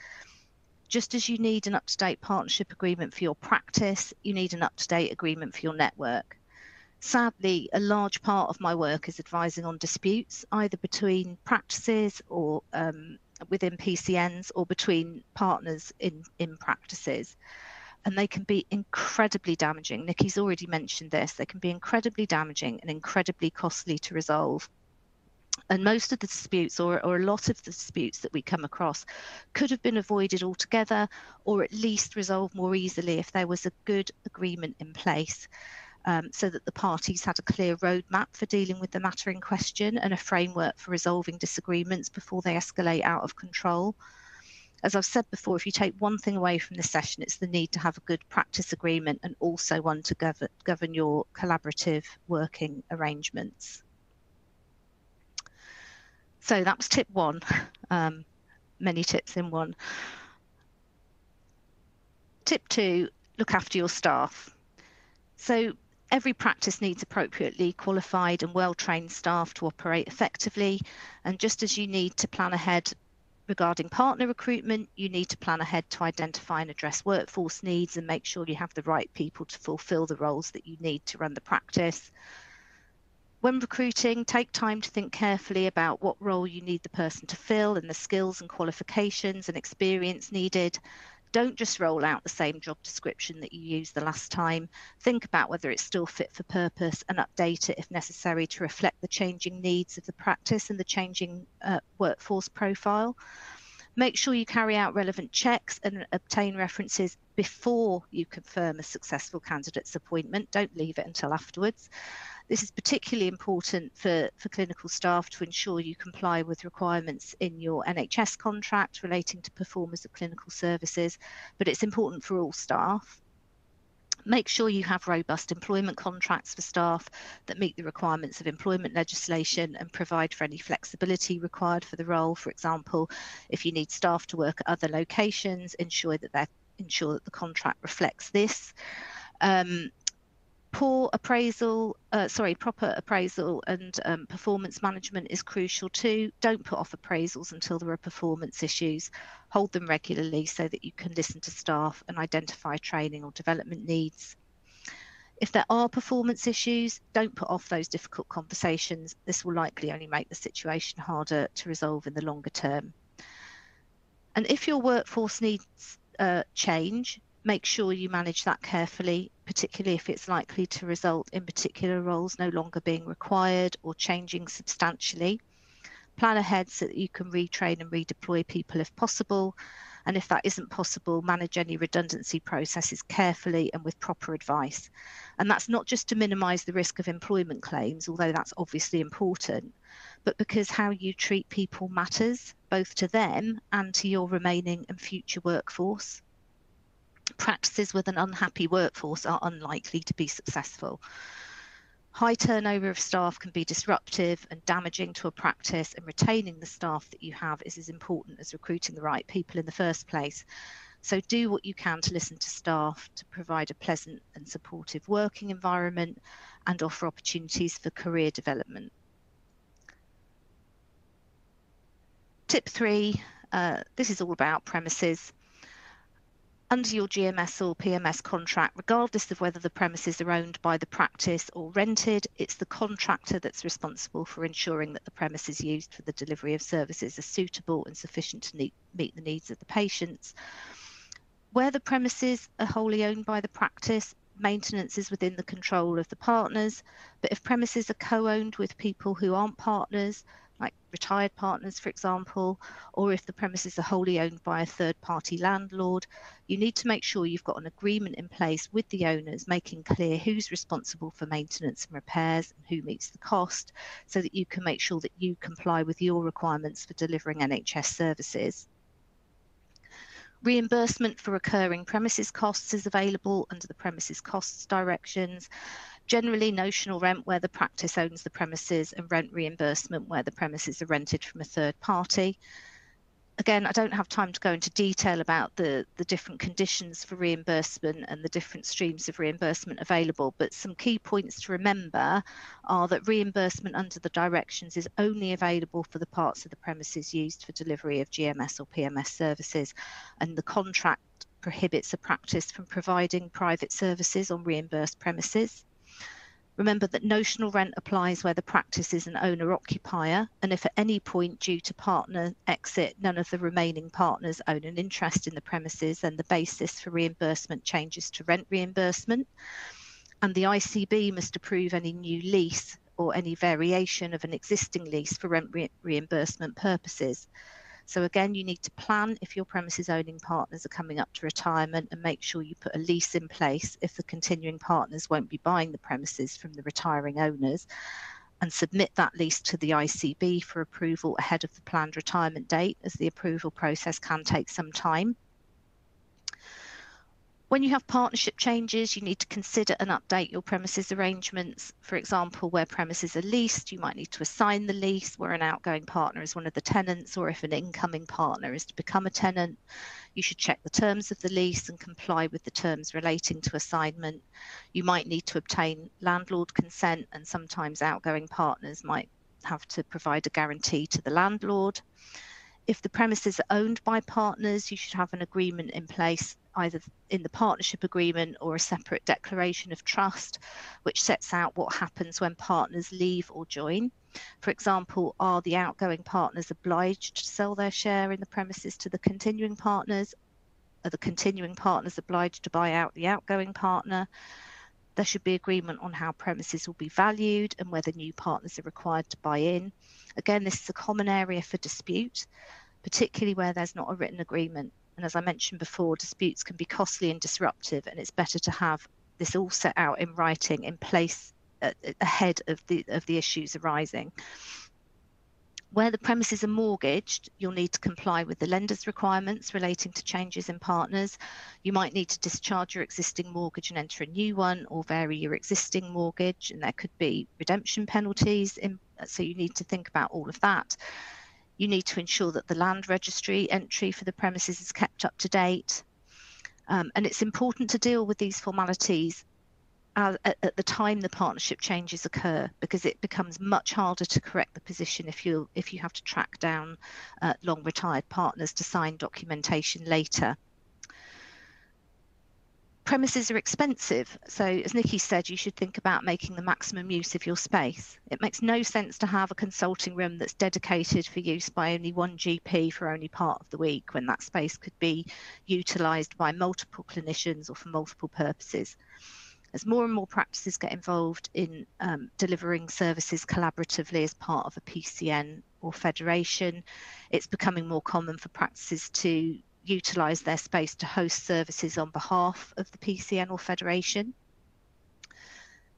Just as you need an up-to-date partnership agreement for your practice, you need an up-to-date agreement for your network. Sadly, a large part of my work is advising on disputes, either between practices or within PCNs or between partners in practices. And they can be incredibly damaging. Nikki's already mentioned this. They can be incredibly damaging and incredibly costly to resolve. And most of the disputes, or a lot of the disputes that we come across, could have been avoided altogether, or at least resolved more easily if there was a good agreement in place. So that the parties had a clear roadmap for dealing with the matter in question and a framework for resolving disagreements before they escalate out of control. As I've said before, if you take one thing away from this session, it's the need to have a good practice agreement and also one to govern your collaborative working arrangements. So that was tip one, many tips in one. Tip two, look after your staff. So every practice needs appropriately qualified and well-trained staff to operate effectively. And just as you need to plan ahead regarding partner recruitment, you need to plan ahead to identify and address workforce needs and make sure you have the right people to fulfill the roles that you need to run the practice. When recruiting, take time to think carefully about what role you need the person to fill and the skills and qualifications and experience needed. Don't just roll out the same job description that you used the last time. Think about whether it's still fit for purpose and update it if necessary to reflect the changing needs of the practice and the changing workforce profile. Make sure you carry out relevant checks and obtain references before you confirm a successful candidate's appointment. Don't leave it until afterwards. This is particularly important for clinical staff to ensure you comply with requirements in your NHS contract relating to performers of clinical services, but it's important for all staff. Make sure you have robust employment contracts for staff that meet the requirements of employment legislation and provide for any flexibility required for the role. For example, if you need staff to work at other locations, ensure that the contract reflects this. Proper appraisal and performance management is crucial too. Don't put off appraisals until there are performance issues. Hold them regularly so that you can listen to staff and identify training or development needs. If there are performance issues, don't put off those difficult conversations. This will likely only make the situation harder to resolve in the longer term. And if your workforce needs change, make sure you manage that carefully, particularly if it's likely to result in particular roles no longer being required or changing substantially. Plan ahead so that you can retrain and redeploy people if possible. And if that isn't possible, manage any redundancy processes carefully and with proper advice. And that's not just to minimise the risk of employment claims, although that's obviously important, but because how you treat people matters, both to them and to your remaining and future workforce. Practices with an unhappy workforce are unlikely to be successful. High turnover of staff can be disruptive and damaging to a practice, and retaining the staff that you have is as important as recruiting the right people in the first place. So do what you can to listen to staff, to provide a pleasant and supportive working environment and offer opportunities for career development. Tip 3, this is all about premises. Under your GMS or PMS contract, regardless of whether the premises are owned by the practice or rented, it's the contractor that's responsible for ensuring that the premises used for the delivery of services are suitable and sufficient to meet the needs of the patients. Where the premises are wholly owned by the practice, maintenance is within the control of the partners, but if premises are co-owned with people who aren't partners, like retired partners, for example, or if the premises are wholly owned by a third-party landlord, you need to make sure you've got an agreement in place with the owners, making clear who's responsible for maintenance and repairs and who meets the cost, so that you can make sure that you comply with your requirements for delivering NHS services. Reimbursement for recurring premises costs is available under the premises costs directions. Generally, notional rent where the practice owns the premises, and rent reimbursement where the premises are rented from a third party. Again, I don't have time to go into detail about the different conditions for reimbursement and the different streams of reimbursement available, but some key points to remember are that reimbursement under the directions is only available for the parts of the premises used for delivery of GMS or PMS services, and the contract prohibits a practice from providing private services on reimbursed premises. Remember that notional rent applies where the practice is an owner-occupier, and if at any point due to partner exit, none of the remaining partners own an interest in the premises, then the basis for reimbursement changes to rent reimbursement. And the ICB must approve any new lease or any variation of an existing lease for rent reimbursement purposes. So again, you need to plan if your premises owning partners are coming up to retirement, and make sure you put a lease in place if the continuing partners won't be buying the premises from the retiring owners, and submit that lease to the ICB for approval ahead of the planned retirement date, as the approval process can take some time. When you have partnership changes, you need to consider and update your premises arrangements. For example, where premises are leased, you might need to assign the lease where an outgoing partner is one of the tenants, or if an incoming partner is to become a tenant. You should check the terms of the lease and comply with the terms relating to assignment. You might need to obtain landlord consent, and sometimes outgoing partners might have to provide a guarantee to the landlord. If the premises are owned by partners, you should have an agreement in place, either in the partnership agreement or a separate declaration of trust, which sets out what happens when partners leave or join. For example, are the outgoing partners obliged to sell their share in the premises to the continuing partners? Are the continuing partners obliged to buy out the outgoing partner? There should be agreement on how premises will be valued and whether new partners are required to buy in. Again, this is a common area for dispute, particularly where there's not a written agreement. And as I mentioned before, disputes can be costly and disruptive, and it's better to have this all set out in writing in place ahead of the issues arising. Where the premises are mortgaged, you'll need to comply with the lender's requirements relating to changes in partners. You might need to discharge your existing mortgage and enter a new one, or vary your existing mortgage, and there could be redemption penalties, so you need to think about all of that. You need to ensure that the land registry entry for the premises is kept up to date. And it's important to deal with these formalities at the time the partnership changes occur, because it becomes much harder to correct the position if you have to track down long retired partners to sign documentation later. Premises are expensive, so as Nikki said, you should think about making the maximum use of your space. It makes no sense to have a consulting room that's dedicated for use by only one GP for only part of the week, when that space could be utilised by multiple clinicians or for multiple purposes. As more and more practices get involved in delivering services collaboratively as part of a PCN or federation, it's becoming more common for practices to utilise their space to host services on behalf of the PCN or federation.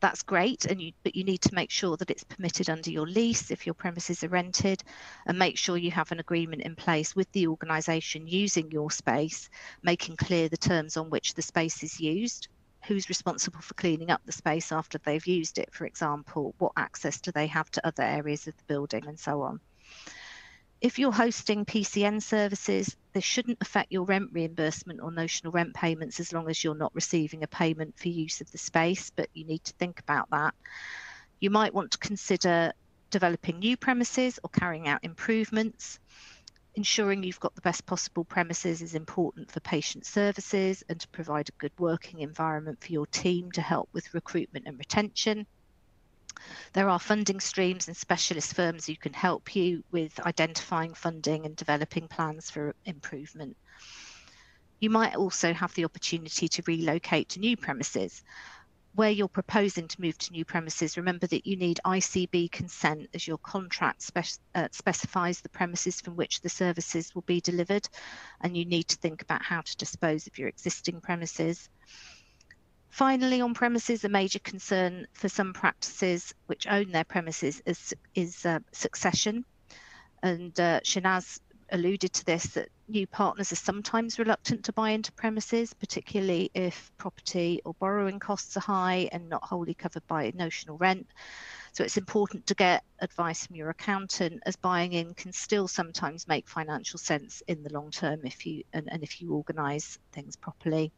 That's great, but you need to make sure that it's permitted under your lease if your premises are rented, and make sure you have an agreement in place with the organisation using your space, making clear the terms on which the space is used, who's responsible for cleaning up the space after they've used it, for example, what access do they have to other areas of the building, and so on. If you're hosting PCN services, this shouldn't affect your rent reimbursement or notional rent payments, as long as you're not receiving a payment for use of the space, but you need to think about that. You might want to consider developing new premises or carrying out improvements. Ensuring you've got the best possible premises is important for patient services and to provide a good working environment for your team to help with recruitment and retention. There are funding streams and specialist firms who can help you with identifying funding and developing plans for improvement. You might also have the opportunity to relocate to new premises. Where you're proposing to move to new premises, remember that you need ICB consent, as your contract specifies the premises from which the services will be delivered, and you need to think about how to dispose of your existing premises. Finally, on premises, a major concern for some practices which own their premises is succession. And Shanaz alluded to this, that new partners are sometimes reluctant to buy into premises, particularly if property or borrowing costs are high and not wholly covered by notional rent. So it's important to get advice from your accountant, as buying in can still sometimes make financial sense in the long term if you organise things properly.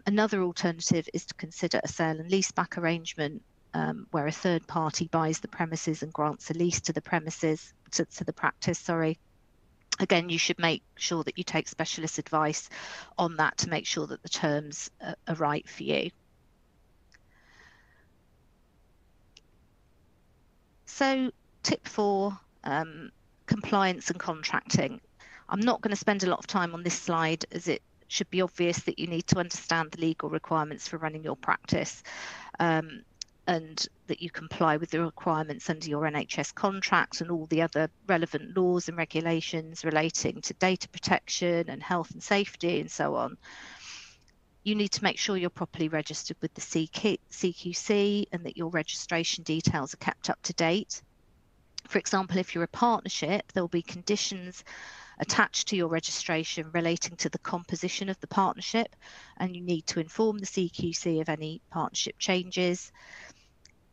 Another alternative is to consider a sale and leaseback arrangement, where a third party buys the premises and grants a lease to the premises, to the practice, sorry. Again, you should make sure that you take specialist advice on that to make sure that the terms are right for you. So tip 4, compliance and contracting. I'm not going to spend a lot of time on this slide, as it should be obvious that you need to understand the legal requirements for running your practice, and that you comply with the requirements under your NHS contract and all the other relevant laws and regulations relating to data protection and health and safety and so on. You need to make sure you're properly registered with the CQC and that your registration details are kept up to date. For example, if you're a partnership, there will be conditions attached to your registration relating to the composition of the partnership, and you need to inform the CQC of any partnership changes.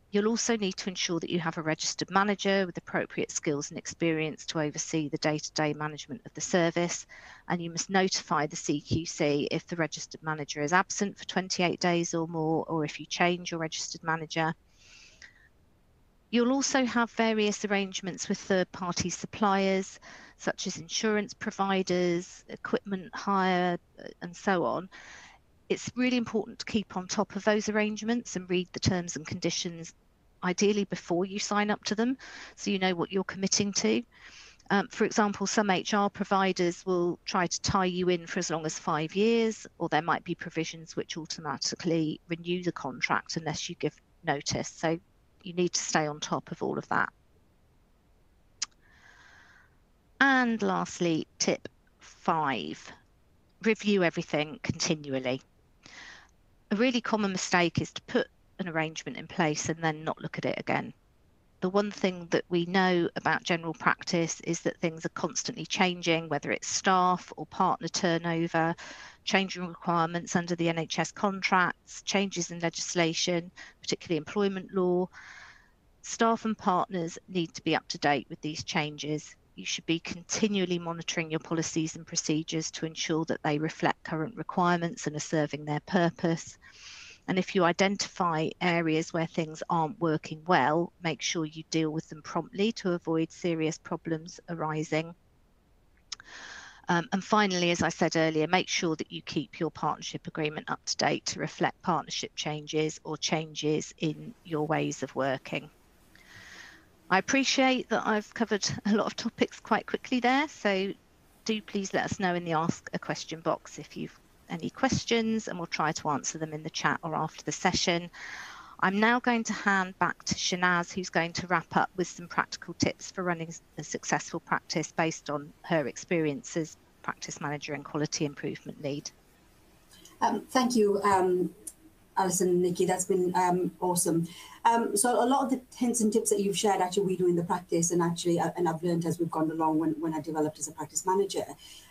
You'll also need to ensure that you have a registered manager with appropriate skills and experience to oversee the day-to-day management of the service, and you must notify the CQC if the registered manager is absent for 28 days or more, or if you change your registered manager. You'll also have various arrangements with third-party suppliers, such as insurance providers, equipment hire, and so on. It's really important to keep on top of those arrangements and read the terms and conditions, ideally before you sign up to them, so you know what you're committing to. For example, some HR providers will try to tie you in for as long as 5 years, or there might be provisions which automatically renew the contract unless you give notice. So you need to stay on top of all of that. And lastly, tip 5, review everything continually. A really common mistake is to put an arrangement in place and then not look at it again. The one thing that we know about general practice is that things are constantly changing, whether it's staff or partner turnover, changing requirements under the NHS contracts, changes in legislation, particularly employment law. Staff and partners need to be up to date with these changes. You should be continually monitoring your policies and procedures to ensure that they reflect current requirements and are serving their purpose. And if you identify areas where things aren't working well, make sure you deal with them promptly to avoid serious problems arising. And finally, as I said earlier, make sure that you keep your partnership agreement up to date to reflect partnership changes or changes in your ways of working. I appreciate that I've covered a lot of topics quite quickly there, so do please let us know in the Ask a Question box if you've any questions, and we'll try to answer them in the chat or after the session. I'm now going to hand back to Shanaz, who's going to wrap up with some practical tips for running a successful practice based on her experience as practice manager and quality improvement lead. Thank you, Alison and Nikki, that's been awesome. So a lot of the hints and tips that you've shared, actually we do in the practice, and actually, and I've learned as we've gone along when I developed as a practice manager.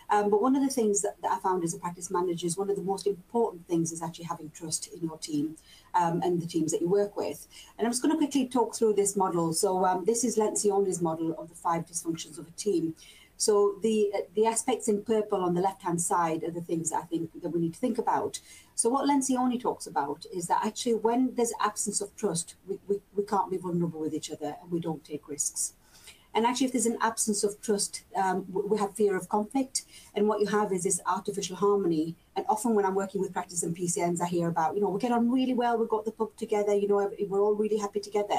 But one of the things that I found as a practice manager is one of the most important things is actually having trust in your team and the teams that you work with. And I'm just going to quickly talk through this model. So this is Lencioni's model of the 5 dysfunctions of a team. So the aspects in purple on the left-hand side are the things that I think that we need to think about. So what Lencioni talks about is that actually when there's absence of trust, we can't be vulnerable with each other and we don't take risks. And actually, if there's an absence of trust, we have fear of conflict. And what you have is this artificial harmony. And often when I'm working with practice and PCNs, I hear about, we get on really well, we've got the pub together, we're all really happy together.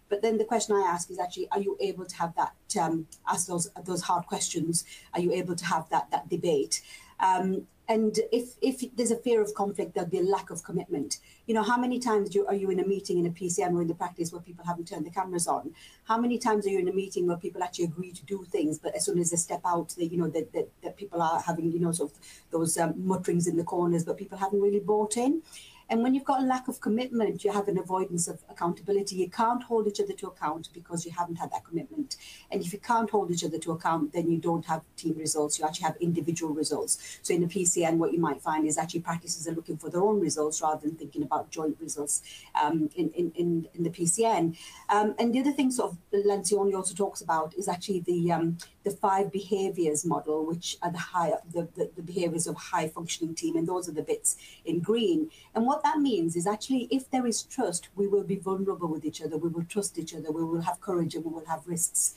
But then the question I ask is actually, are you able to have that, ask those hard questions? Are you able to have that debate? And if there's a fear of conflict, there'll be a lack of commitment. How many times are you in a meeting in a PCN or in the practice where people haven't turned the cameras on? How many times are you in a meeting where people actually agree to do things, but as soon as they step out, that people are having, sort of those mutterings in the corners, but people haven't really bought in? And when you've got a lack of commitment, you have an avoidance of accountability. You can't hold each other to account because you haven't had that commitment. And if you can't hold each other to account, then you don't have team results. You actually have individual results. So in a PCN, what you might find is actually practices are looking for their own results rather than thinking about joint results in the PCN. And the other thing sort of Lencioni also talks about is actually the 5 behaviours model, which are the behaviours of high functioning team. And those are the bits in green. And what that means is actually if there is trust, we will be vulnerable with each other, we will trust each other, we will have courage and we will have risks.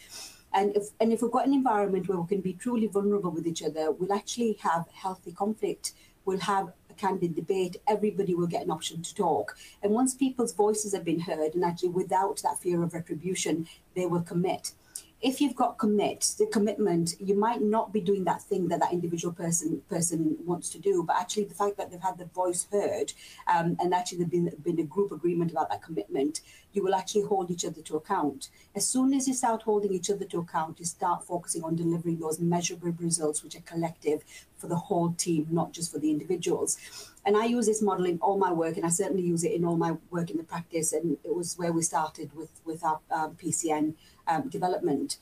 And if we've got an environment where we can be truly vulnerable with each other, we'll actually have healthy conflict, we'll have a candid debate, everybody will get an option to talk. And once people's voices have been heard, and actually without that fear of retribution, they will commit. If you've got the commitment, you might not be doing that thing that individual person wants to do, but actually the fact that they've had their voice heard, and actually there's been a group agreement about that commitment, you will actually hold each other to account. As soon as you start holding each other to account, you start focusing on delivering those measurable results, which are collective for the whole team, not just for the individuals. And I use this model in all my work, and I certainly use it in all my work in the practice. And it was where we started with our PCN development.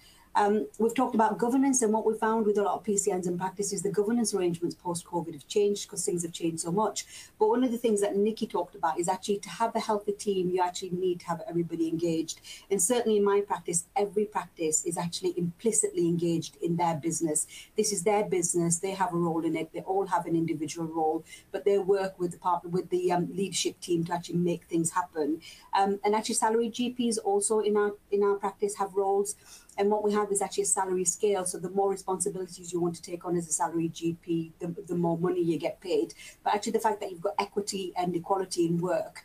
We've talked about governance, and what we found with a lot of PCNs and practices, the governance arrangements post-COVID have changed because things have changed so much. But one of the things that Nikki talked about is actually to have a healthy team, you actually need to have everybody engaged. And certainly in my practice, every practice is actually implicitly engaged in their business. This is their business. They have a role in it. They all have an individual role, but they work with the leadership team to actually make things happen. And actually salaried GPs also in our practice have roles. And what we have is actually a salary scale. So the more responsibilities you want to take on as a salaried GP, the more money you get paid. But actually the fact that you've got equity and equality in work.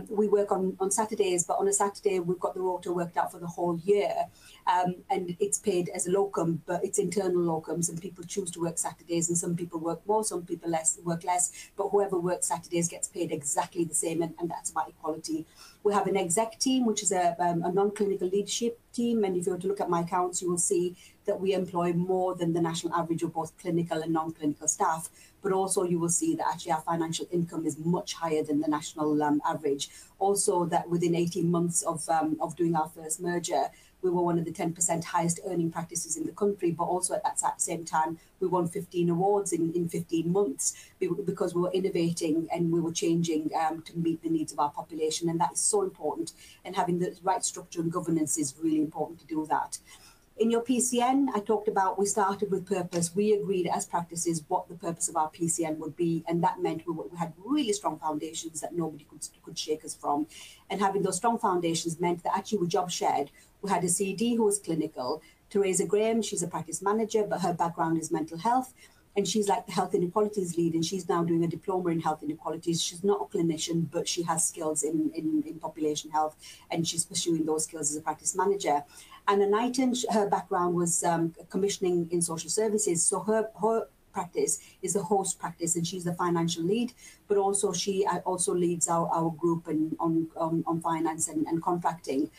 We work on Saturdays, but on a Saturday, we've got the rota worked out for the whole year. And it's paid as a locum, but it's internal locums, and people choose to work Saturdays, and some people work more, some people work less, but whoever works Saturdays gets paid exactly the same, and that's about equality. We have an exec team, which is a non-clinical leadership team, and if you were to look at my accounts, you will see that we employ more than the national average of both clinical and non-clinical staff, but also you will see that actually our financial income is much higher than the national average. Also that within 18 months of doing our first merger, we were one of the 10% highest earning practices in the country, but also at that same time, we won 15 awards in 15 months because we were innovating and we were changing to meet the needs of our population. And that is so important. And having the right structure and governance is really important to do that. In your PCN, I talked about we started with purpose. We agreed as practices what the purpose of our PCN would be, and that meant we had really strong foundations that nobody could shake us from. And having those strong foundations meant that actually we job shared. We had a CD who was clinical. Teresa Graham, she's a practice manager, but her background is mental health. And she's like the health inequalities lead, and she's now doing a diploma in health inequalities. She's not a clinician, but she has skills in population health, and she's pursuing those skills as a practice manager. Anna Knighton, her background was commissioning in social services. So her practice is a host practice, and she's the financial lead, but also she also leads our group on finance and contracting.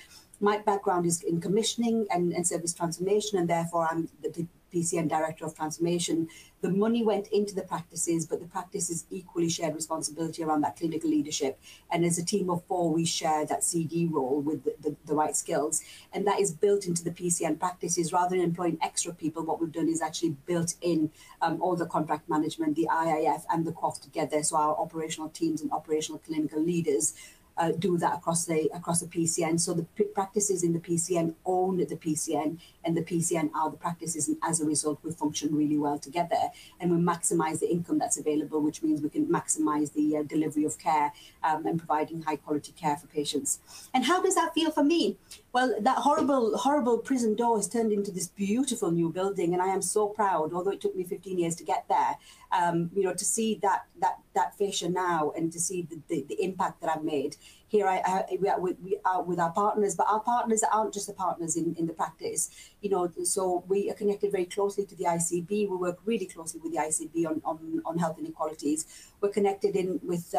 My background is in commissioning and service transformation, and therefore I'm the PCN Director of Transformation. The money went into the practices, but the practices equally shared responsibility around that clinical leadership. And as a team of 4, we share that CD role with the right skills. And that is built into the PCN practices. Rather than employing extra people, what we've done is actually built in all the contract management, the IIF and the QOF together. So our operational teams and operational clinical leaders do that across the PCN. So the practices in the PCN own the PCN, and the PCN are the practices, and as a result we function really well together, and we maximize the income that's available, which means we can maximize the delivery of care and providing high quality care for patients. And how does that feel for me? Well, that horrible prison door has turned into this beautiful new building, and I am so proud, although it took me 15 years to get there, to see that fascia now, and to see the impact that I've made. Here we are with our partners, but our partners aren't just the partners in the practice. So we are connected very closely to the ICB. We work really closely with the ICB on health inequalities. We're connected with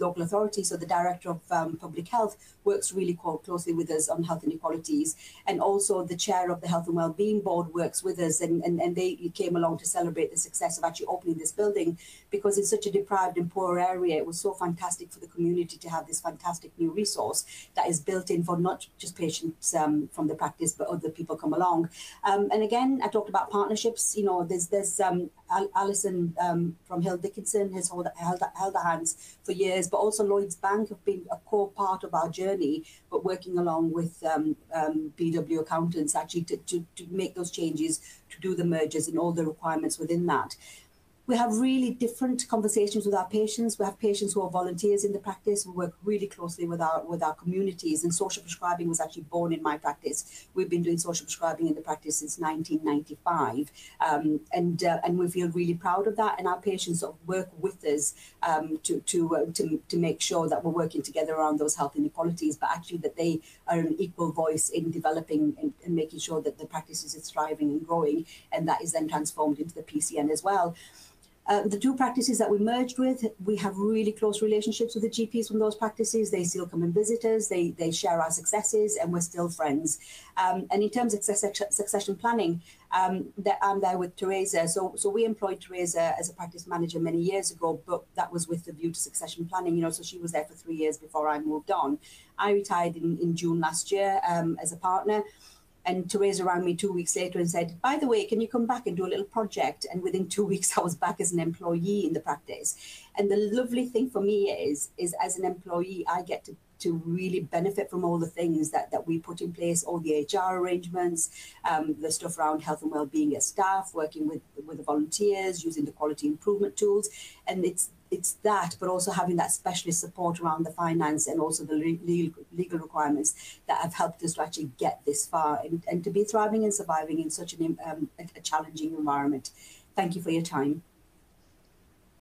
local authorities. So the Director of Public Health works really closely with us on health inequalities, and also the Chair of the Health and Wellbeing Board works with us, and they came along to celebrate the success of actually opening this building, because it's such a deprived and poor area. It was so fantastic for the community to have this fantastic new resource that is built in for not just patients from the practice, but other people come along. And again, I talked about partnerships. There's Alison from Dickinson has held our hands for years, but also Lloyds Bank have been a core part of our journey, but working along with BW accountants actually to make those changes, to do the mergers and all the requirements within that. We have really different conversations with our patients. We have patients who are volunteers in the practice. We work really closely with our communities, and social prescribing was actually born in my practice. We've been doing social prescribing in the practice since 1995, and we feel really proud of that. And our patients sort of work with us to make sure that we're working together around those health inequalities, but actually that they are an equal voice in developing and making sure that the practices is thriving and growing, and that is then transformed into the PCN as well. The two practices that we merged with, we have really close relationships with the GPs from those practices. They still come and visit us. They share our successes, and we're still friends. And in terms of succession planning, I'm there with Teresa. So we employed Teresa as a practice manager many years ago, but that was with the view to succession planning. You know, so she was there for 3 years before I moved on. I retired in June last year as a partner. And Teresa rang me 2 weeks later and said, by the way, can you come back and do a little project? And within 2 weeks, I was back as an employee in the practice. And the lovely thing for me is as an employee, I get to really benefit from all the things that we put in place, all the HR arrangements, the stuff around health and well-being as staff, working with the volunteers, using the quality improvement tools. And it's that, but also having that specialist support around the finance and also the legal requirements that have helped us to actually get this far and to be thriving and surviving in such a challenging environment. Thank you for your time.